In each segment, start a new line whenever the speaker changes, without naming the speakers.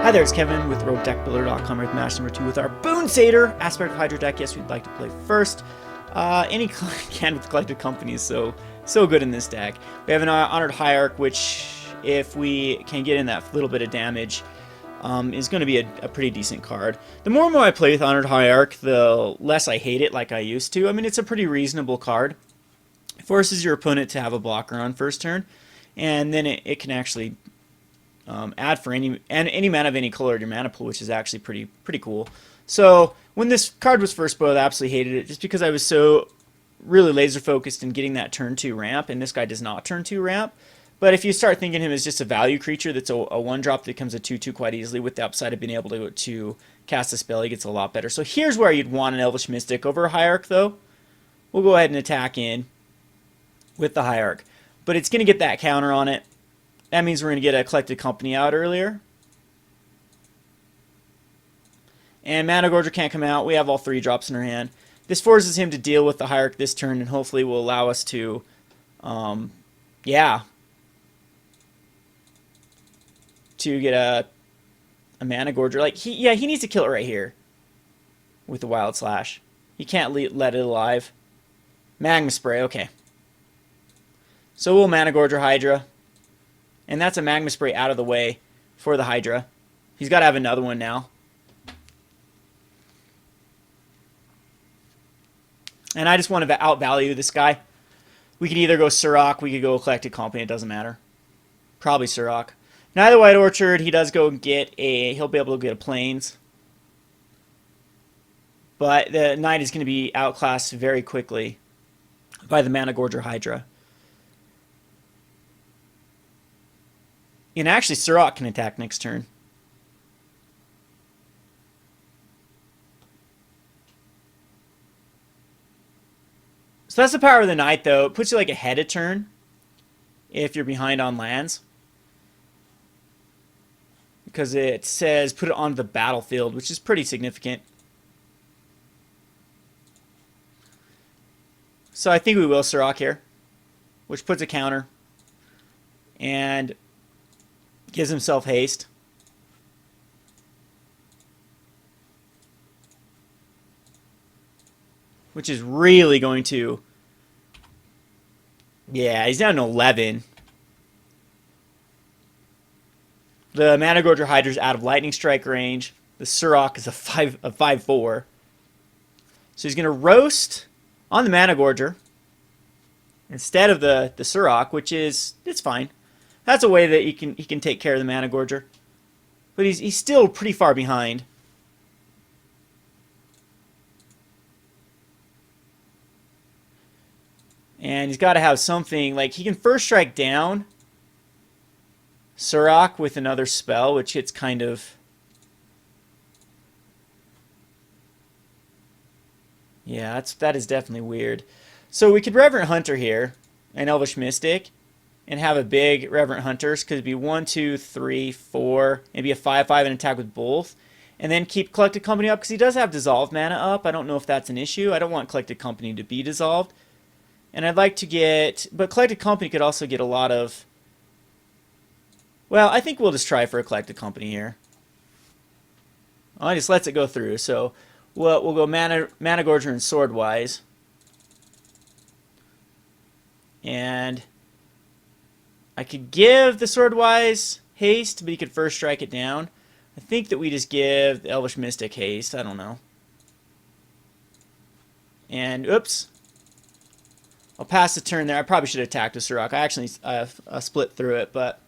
Hi there, it's Kevin with RogueDeckBuilder.com with match number 2 with our Boon Satyr aspect of Hydra deck. Yes, we'd like to play first. Any can with collected company is so good in this deck. We have an Honored Hierarch, which if we can get in that little bit of damage, is going to be a pretty decent card. The more and more I play with Honored Hierarch, the less I hate it like I used to. I mean, it's a pretty reasonable card. It forces your opponent to have a blocker on first turn, and then it can actually add for any mana of any color in your mana pool, which is actually pretty cool. So when this card was first spoiled, I absolutely hated it just because I was so really laser focused in getting that turn 2 ramp, and this guy does not turn 2 ramp. But if you start thinking him as just a value creature that's a 1-drop that becomes a 2/2 quite easily, with the upside of being able to cast a spell, he gets a lot better. So here's where you'd want an Elvish Mystic over a Hierarch, though. We'll go ahead and attack in with the Hierarch. But it's going to get that counter on it. That means we're going to get a Collected Company out earlier. And Mana Gorger can't come out. We have all 3 drops in our hand. This forces him to deal with the Hierarch this turn, and hopefully will allow us to, to get a Mana Gorger. Like, he needs to kill it right here with the Wild Slash. He can't let it alive. Magma Spray, okay. So we'll Mana Gorger Hydra. And that's a Magma Spray out of the way for the Hydra. He's got to have another one now. And I just want to outvalue this guy. We could either go Surrock, we could go Collected Company, it doesn't matter. Probably Surrock. Neither White Orchard, he does go get he'll be able to get a Plains. But the Knight is going to be outclassed very quickly by the Mana Gorger Hydra. And actually, Surrock can attack next turn. So that's the power of the Knight, though. It puts you like ahead of turn if you're behind on lands. Because it says put it onto the battlefield, which is pretty significant. So I think we will Surrock here, which puts a counter. And gives himself haste. Which is really going to... Yeah, he's down to 11. The Mana Gorger Hydra's out of Lightning Strike range. The Surrock is a 5/4. So he's going to roast on the Mana Gorger instead of the Surrock, which is... it's fine. That's a way that he can take care of the Mana Gorger. But he's still pretty far behind. And he's got to have something, like he can first strike down Surrock with another spell, which hits kind of... yeah, that is definitely weird. So we could Reverent Hunter here, an Elvish Mystic, and have a big Reverent Hunters, because it'd be 1, 2, 3, 4, maybe a 5/5 and attack with both. And then keep Collected Company up, because he does have Dissolved mana up. I don't know if that's an issue. I don't want Collected Company to be dissolved. And I'd like to get... but Collected Company could also get a lot of... well, I think we'll just try for a Collected Company here. Oh, it just lets it go through. So we'll go Mana Gorger and Swordwise. And I could give the Swordwise haste, but he could first strike it down. I think that we just give the Elvish Mystic haste. I don't know. And, oops. I'll pass the turn there. I probably should have attacked with Surrock. I actually split through it, but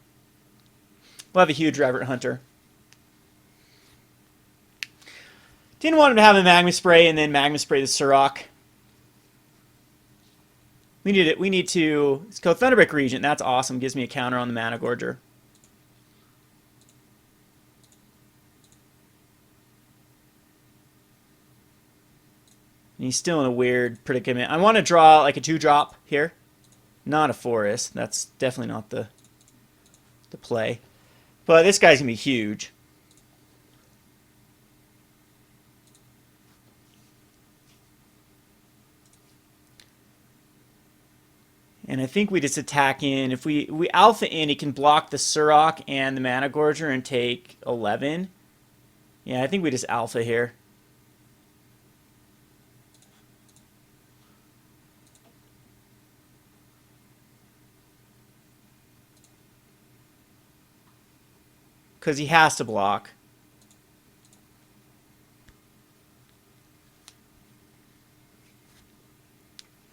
we'll have a huge Reverent Hunter. Didn't want him to have a Magma Spray and then Magma Spray the Surrock. We need it. We need to... let's go Thunderbrick Regent. That's awesome. Gives me a counter on the Mana Gorger. And he's still in a weird predicament. I want to draw like a 2-drop here. Not a forest. That's definitely not the play. But this guy's going to be huge. And I think we just attack in. If we alpha in, he can block the Surok and the Mana Gorger and take 11. Yeah, I think we just alpha here. Because he has to block.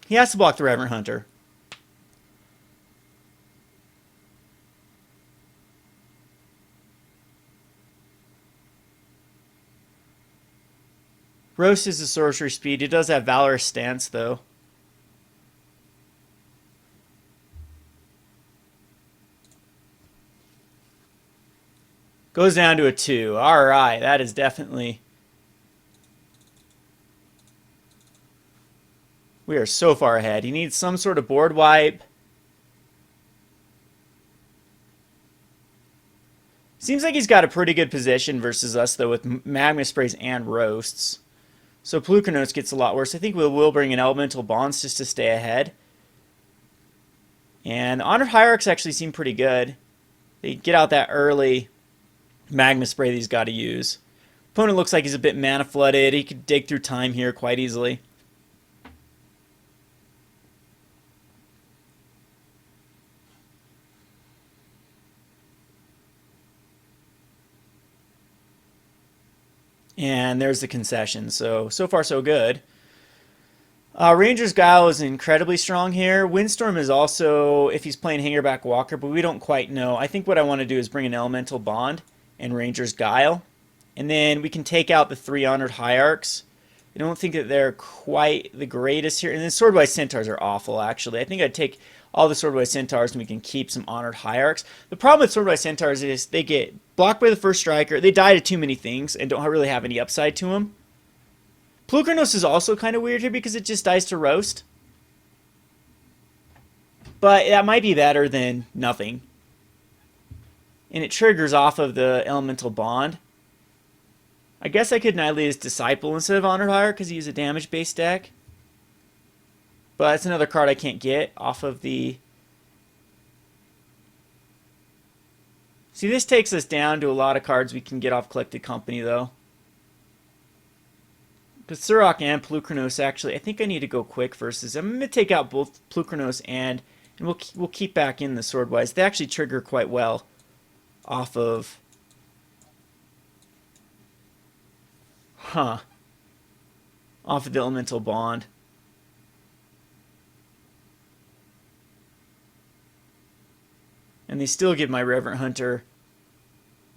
He has to block the Revenant Hunter. Roast is the sorcery speed. He does have Valorous Stance, though. Goes down to a 2. Alright, that is definitely... We are so far ahead. He needs some sort of board wipe. Seems like he's got a pretty good position versus us, though, with Magma Sprays and Roasts. So Plukernos gets a lot worse. I think we will bring in Elemental Bonds just to stay ahead. And the Honored Hierarchs actually seem pretty good. They get out that early Magma Spray that he's got to use. Opponent looks like he's a bit mana flooded. He could dig through time here quite easily. And there's the concession. So far so good. Ranger's Guile is incredibly strong here. Windstorm is also, if he's playing Hangerback Walker, but we don't quite know. I think what I want to do is bring an Elemental Bond and Ranger's Guile. And then we can take out the 3 Honored Hierarchs. I don't think that they're quite the greatest here. And then Swordwise Centaurs are awful, actually. I think I'd take all the Swordwise Centaurs and we can keep some Honored Hierarchs. The problem with Swordwise Centaurs is they get blocked by the first striker. They die to too many things and don't really have any upside to them. Plukernos is also kind of weird here because it just dies to Roast. But that might be better than nothing. And it triggers off of the Elemental Bond. I guess I could annihilate his Disciple instead of Honored Hierarch because he's a damage-based deck. But that's another card I can't get off of the... See, this takes us down to a lot of cards we can get off Collected Company, though. Because Surok and Plukernos, actually, I think I need to go quick versus... I'm going to take out both Plukernos and we'll keep back in the Swordwise. They actually trigger quite well off of... Off of the Elemental Bond. And they still give my Revenant Hunter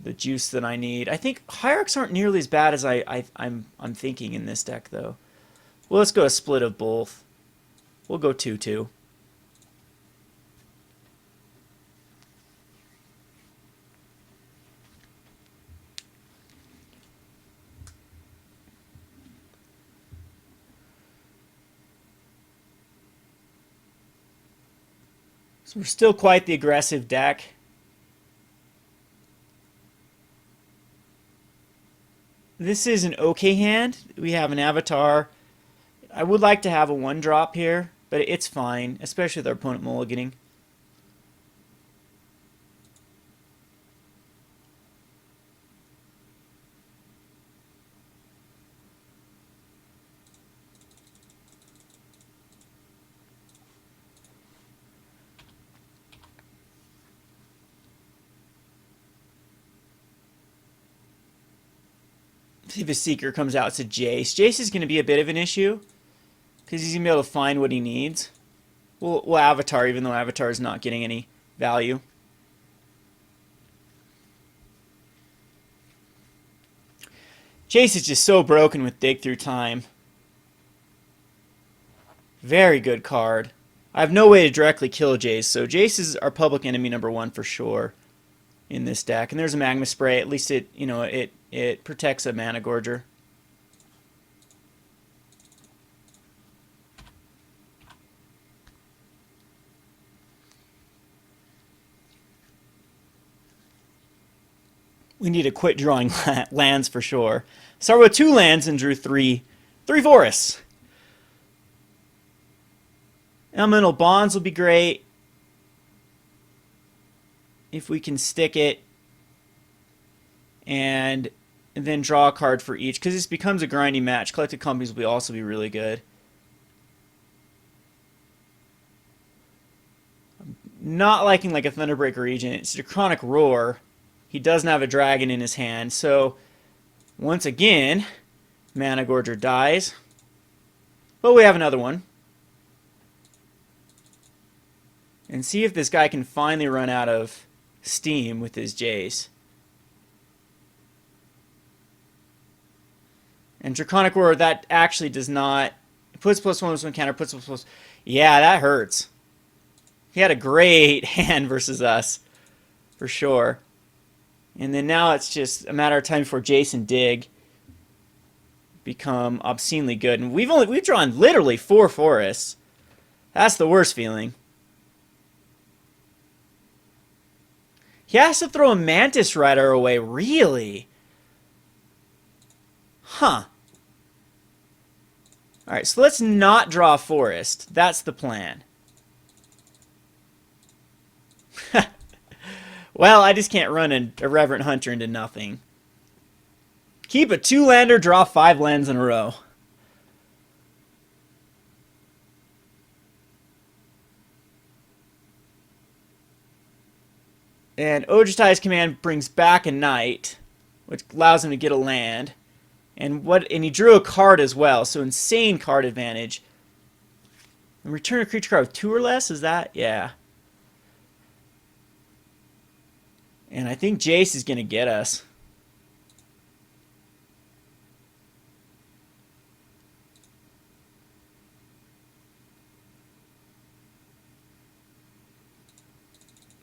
the juice that I need. I think Hierarchs aren't nearly as bad as I'm thinking in this deck, though. Well, let's go a split of both. We'll go 2-2. So we're still quite the aggressive deck. This is an okay hand. We have an Avatar. I would like to have a 1-drop here, but it's fine, especially with our opponent mulliganing. See if a Seeker comes out. It's a Jace. Jace is going to be a bit of an issue because he's going to be able to find what he needs. We'll Avatar, even though Avatar is not getting any value. Jace is just so broken with Dig Through Time. Very good card. I have no way to directly kill Jace, so Jace is our public enemy #1 for sure in this deck. And there's a Magma Spray. At least it protects a Mana Gorger. We need to quit drawing lands for sure. Started with 2 lands and drew 3 forests. Elemental Bonds will be great if we can stick it and then draw a card for each, because this becomes a grinding match. Collected Companies will also be really good. Not liking like a Thunderbreaker Regent. It's a Draconic Roar. He doesn't have a dragon in his hand, so once again, Mana Gorger dies. But we have another one. And see if this guy can finally run out of steam with his Jace. And Draconic Roar, that actually does not... It puts +1/+1 counter, puts ++... Yeah, that hurts. He had a great hand versus us, for sure. And then now it's just a matter of time before Jace and Dig become obscenely good. And we've drawn literally 4 forests. That's the worst feeling. He has to throw a Mantis Rider away, really? Huh. Alright, so let's not draw a forest. That's the plan. Well, I just can't run a Reverent Hunter into nothing. Keep a 2-lander, draw 5 lands in a row. And Ojutai's command brings back a knight, which allows him to get a land. And he drew a card as well, so insane card advantage. And return a creature card with 2 or less, is that? Yeah. And I think Jace is going to get us.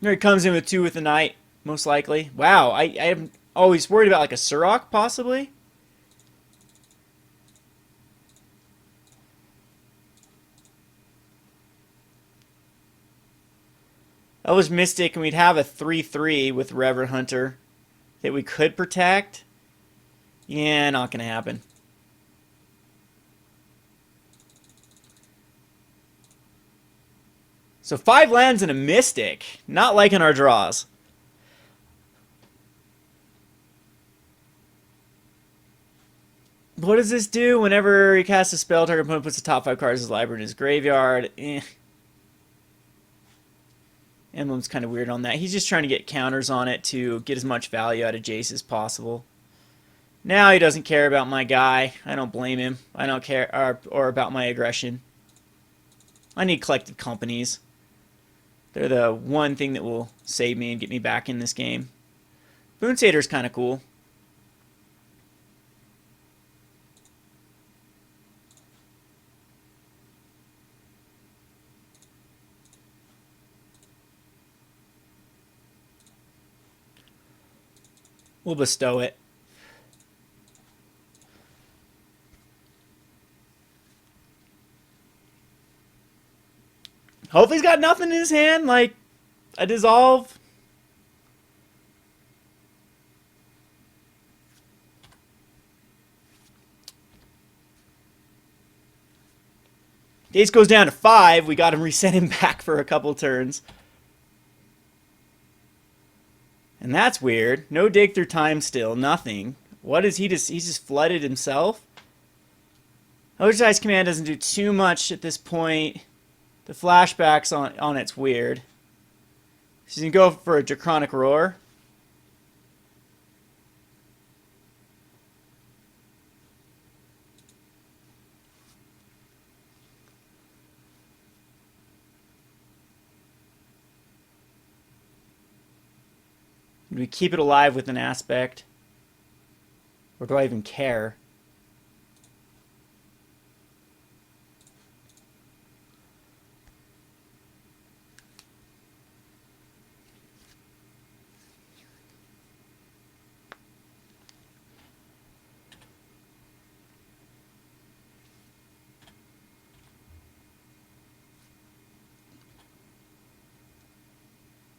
Here he comes in with 2 with the knight, most likely. Wow, I'm always worried about like a Surok, possibly. That was Mystic, and we'd have a 3/3 with Reverend Hunter that we could protect. Yeah, not going to happen. So 5 lands and a Mystic. Not liking our draws. What does this do? Whenever he casts a spell, target opponent puts the top 5 cards of his library in his graveyard. Emblem's kind of weird on that. He's just trying to get counters on it to get as much value out of Jace as possible. Now he doesn't care about my guy. I don't blame him. I don't care or about my aggression. I need Collected Companies. They're the one thing that will save me and get me back in this game. Boon Satyr's kind of cool. We'll bestow it. Hopefully he's got nothing in his hand, like a dissolve. Dace goes down to 5. We got him reset him back for a couple turns. And that's weird. No dig through time still. Nothing. What is he just... He's just flooded himself? Ojutai's command doesn't do too much at this point. The flashbacks on it's weird. She's going to go for a Draconic Roar. Do we keep it alive with an aspect? Or do I even care?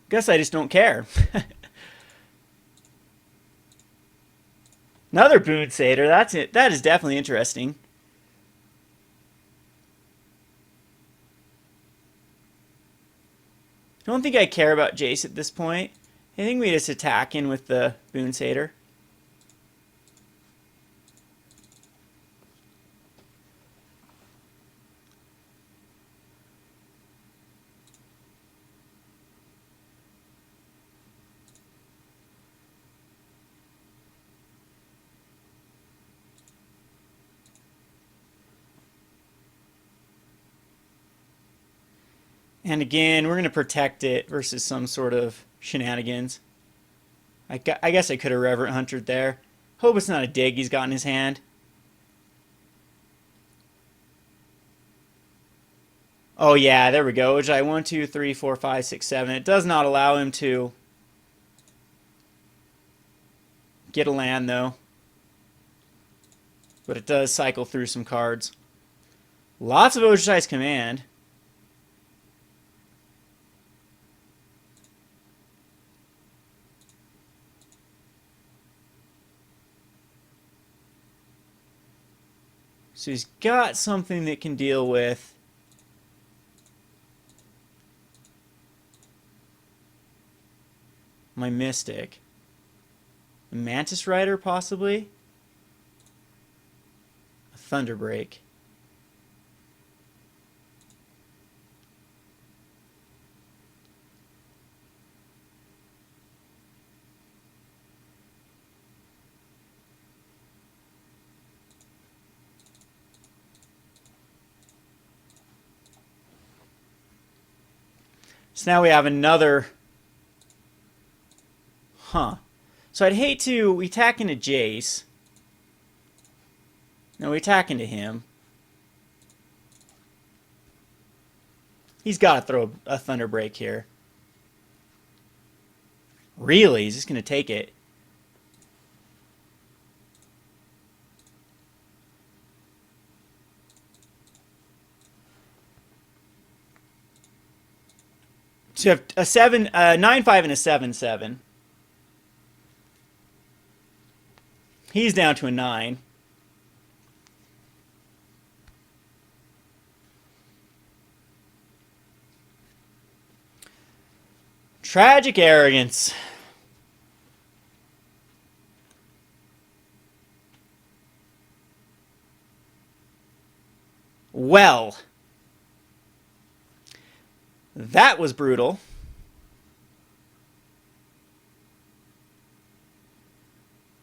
Guess I just don't care. Another Boon Satyr. That's it. That is definitely interesting. Don't think I care about Jace at this point. I think we just attack in with the Boon Satyr. And again, we're going to protect it versus some sort of shenanigans. I guess I could have Reverent Huntered there. Hope it's not a dig he's got in his hand. Oh yeah, there we go. Ajani 1, 2, 3, 4, 5, 6, 7. It does not allow him to get a land though. But it does cycle through some cards. Lots of Ajani's command. So he's got something that can deal with my Mystic. A Mantis Rider, possibly? A Thunderbreak. So now we have another... Huh. So I'd hate to... We attack into Jace. No, we attack into him. He's got to throw a Thunderbreak here. Really? He's just going to take it. So you have a 9-5 and a 7-7. He's down to a 9. Tragic Arrogance. Well, that was brutal.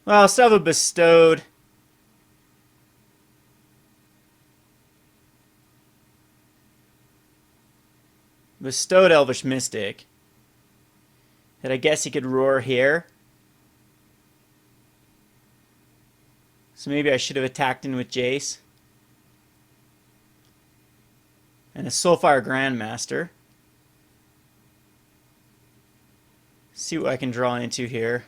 Well, Seva bestowed. Bestowed Elvish Mystic. That I guess he could roar here. So maybe I should have attacked in with Jace. And a Soulfire Grandmaster. See what I can draw into here.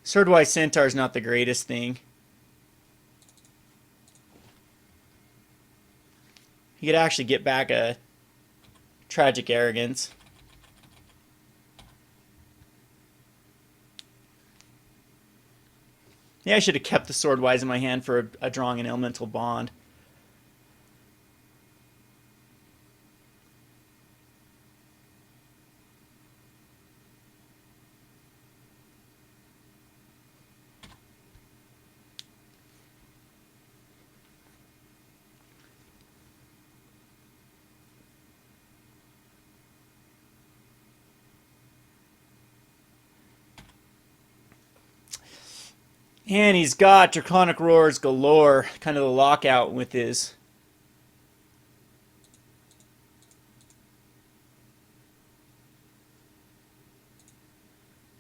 Swordwise Centaur is not the greatest thing. He could actually get back a Tragic Arrogance. Yeah, I should have kept the Swordwise in my hand for a drawing an Elemental Bond. And he's got Draconic Roars galore, kind of the lockout with his...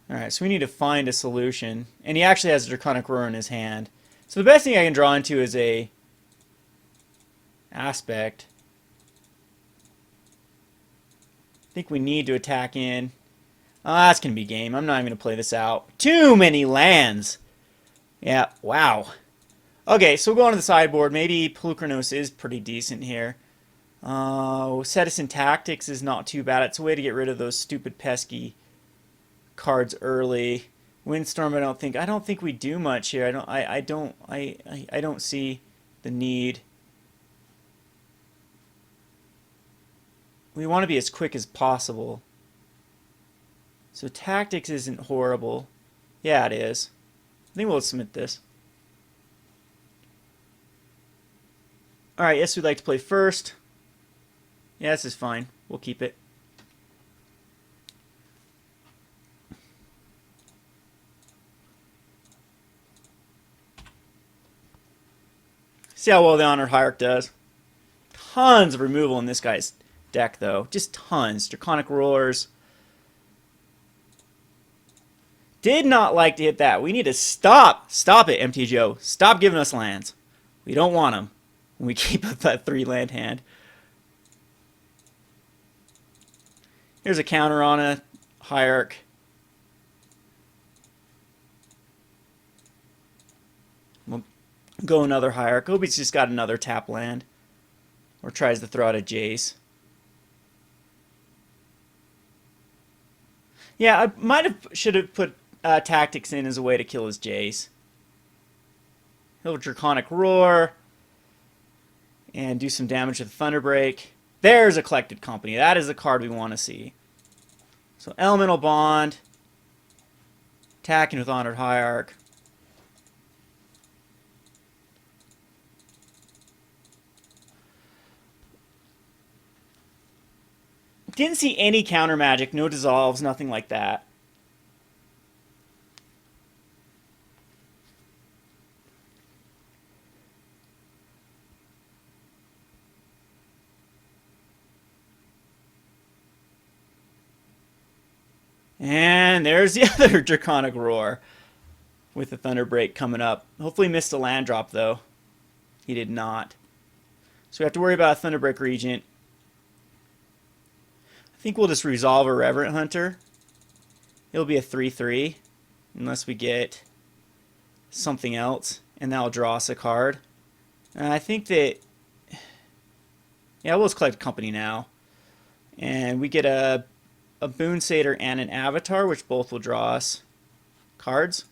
Alright, so we need to find a solution. And he actually has a Draconic Roar in his hand. So the best thing I can draw into is a... Aspect. I think we need to attack in. Oh, that's going to be game. I'm not even going to play this out. Too many lands! Yeah, wow. Okay, so we'll go on to the sideboard. Maybe Polukranos is pretty decent here. Citizen Tactics is not too bad. It's a way to get rid of those stupid pesky cards early. Windstorm, I don't think we do much here. I don't see the need. We want to be as quick as possible. So tactics isn't horrible. Yeah, it is. I think we'll submit this. Alright, yes, we'd like to play first. Yeah, this is fine. We'll keep it. See how well the Honored Hierarch does. Tons of removal in this guy's deck, though. Just tons. Draconic Roars. Did not like to hit that. We need to stop. Stop it, MTGO. Stop giving us lands. We don't want them when we keep that 3-land hand. Here's a counter on a Hierarch. We'll go another Hierarch. Hope he's just got another tap land. Or tries to throw out a Jace. Yeah, I should have put tactics in as a way to kill his Jace. He'll Draconic Roar. And do some damage with Thunderbreak. There's a Collected Company. That is the card we want to see. So Elemental Bond. Attacking with Honored Hierarch. Didn't see any counter magic, no dissolves, nothing like that. And there's the other Draconic Roar with the Thunderbreak coming up. Hopefully missed a land drop, though. He did not. So we have to worry about a Thunderbreak Regent. I think we'll just resolve a Reverent Hunter. It'll be a 3/3 unless we get something else, and that'll draw us a card. And I think that, yeah, we'll just collect company now. And we get a Boon Satyr and an Avatar, which both will draw us cards.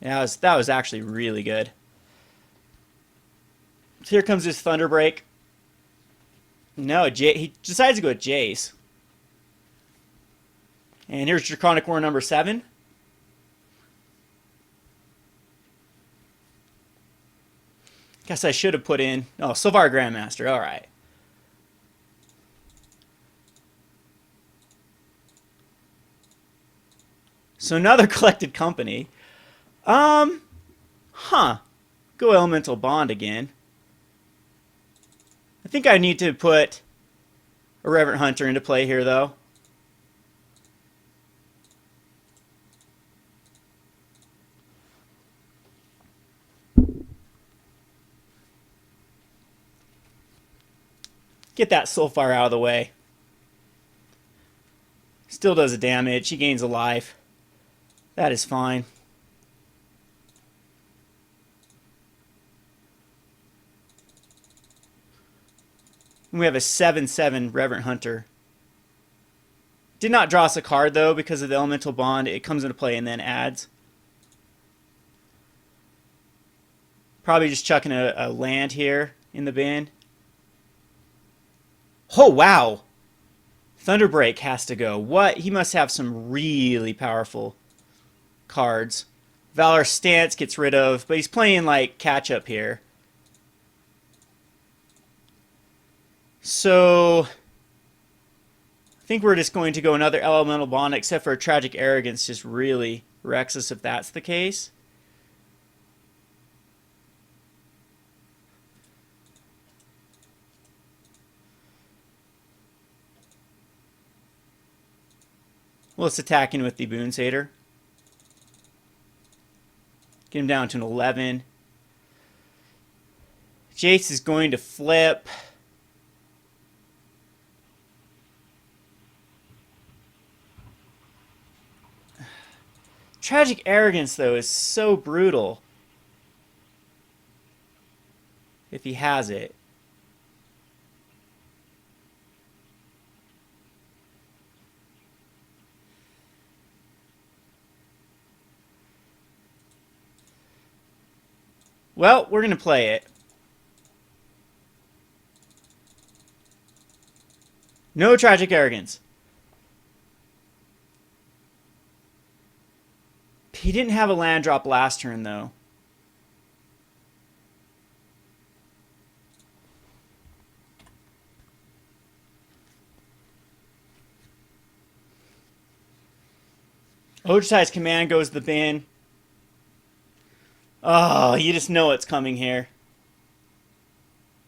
Yeah, that was actually really good. So here comes his Thunderbreak. No, he decides to go with Jace. And here's Draconic War number 7. Guess I should have put in... Oh, Sylvar Grandmaster. All right. So another Collected Company. Go Elemental Bond again. I think I need to put a Reverent Hunter into play here, though. Get that Soulfire out of the way. Still does a damage. He gains a life. That is fine. And we have a 7/7 Reverent Hunter. Did not draw us a card, though, because of the Elemental Bond. It comes into play and then adds. Probably just chucking a land here in the bin. Oh, wow! Thunderbreak has to go. What? He must have some really powerful cards. Valor Stance gets rid of, but he's playing like catch-up here. So I think we're just going to go another Elemental Bond, except for a Tragic Arrogance just really wrecks us if that's the case. Well, it's attacking with the Boon Satyr. Get him down to an 11. Jace is going to flip. Tragic Arrogance, though, is so brutal. If he has it. Well, we're going to play it. No tragic arrogance. He didn't have a land drop last turn, though. Ojutai's command goes to the bin. Oh, you just know it's coming here.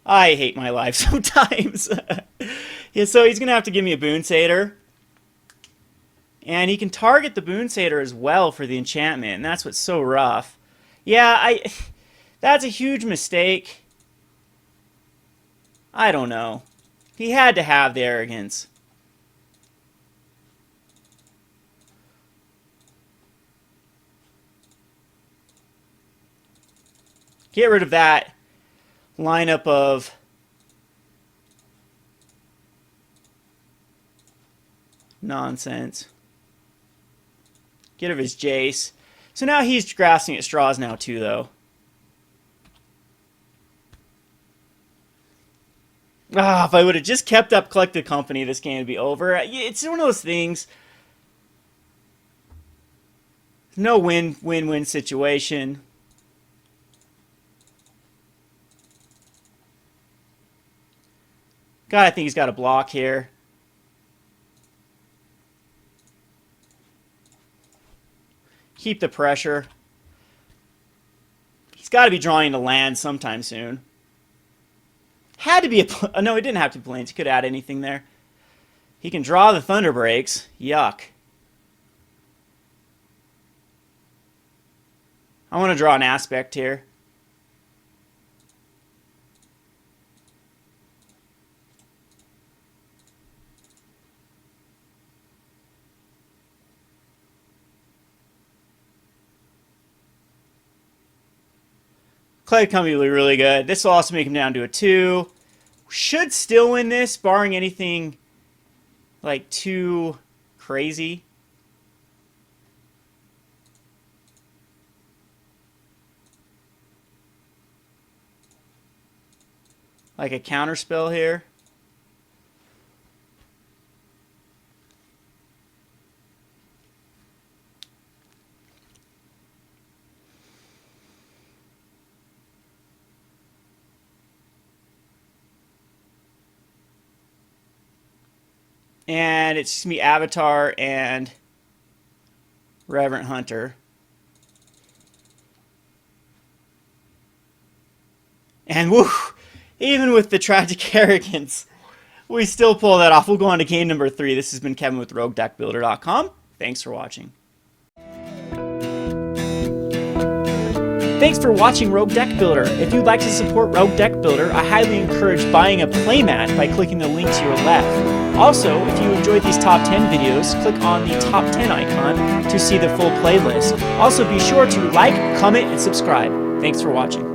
I hate my life sometimes. Yeah, so he's going to have to give me a Boon Satyr. And he can target the Boon Satyr as well for the enchantment, and that's what's so rough. Yeah, that's a huge mistake. I don't know. He had to have the arrogance. Get rid of that lineup of nonsense. Get rid of his Jace. So now he's grasping at straws now too, though. Ah, if I would have just kept up Collected Company, this game would be over. It's one of those things. No win-win-win situation. God, I think he's got a block here. Keep the pressure. He's got to be drawing to land sometime soon. Had to be a... No, he didn't have to be planes. He could add anything there. He can draw the Thunder Breaks. Yuck. I want to draw an aspect here. Clay Company will be really good. This will also make him down to a 2. Should still win this, barring anything like too crazy. Like a counterspell here. And it's just me, Avatar and Reverent Hunter. And woo, even with the tragic arrogance, we still pull that off. We'll go on to game number 3. This has been Kevin with RogueDeckBuilder.com. Thanks for watching. Thanks for watching Rogue Deck Builder. If you'd like to support Rogue Deck Builder, I highly encourage buying a playmat by clicking the link to your left. Also, if you enjoyed these top 10 videos, click on the top 10 icon to see the full playlist. Also, be sure to like, comment, and subscribe. Thanks for watching.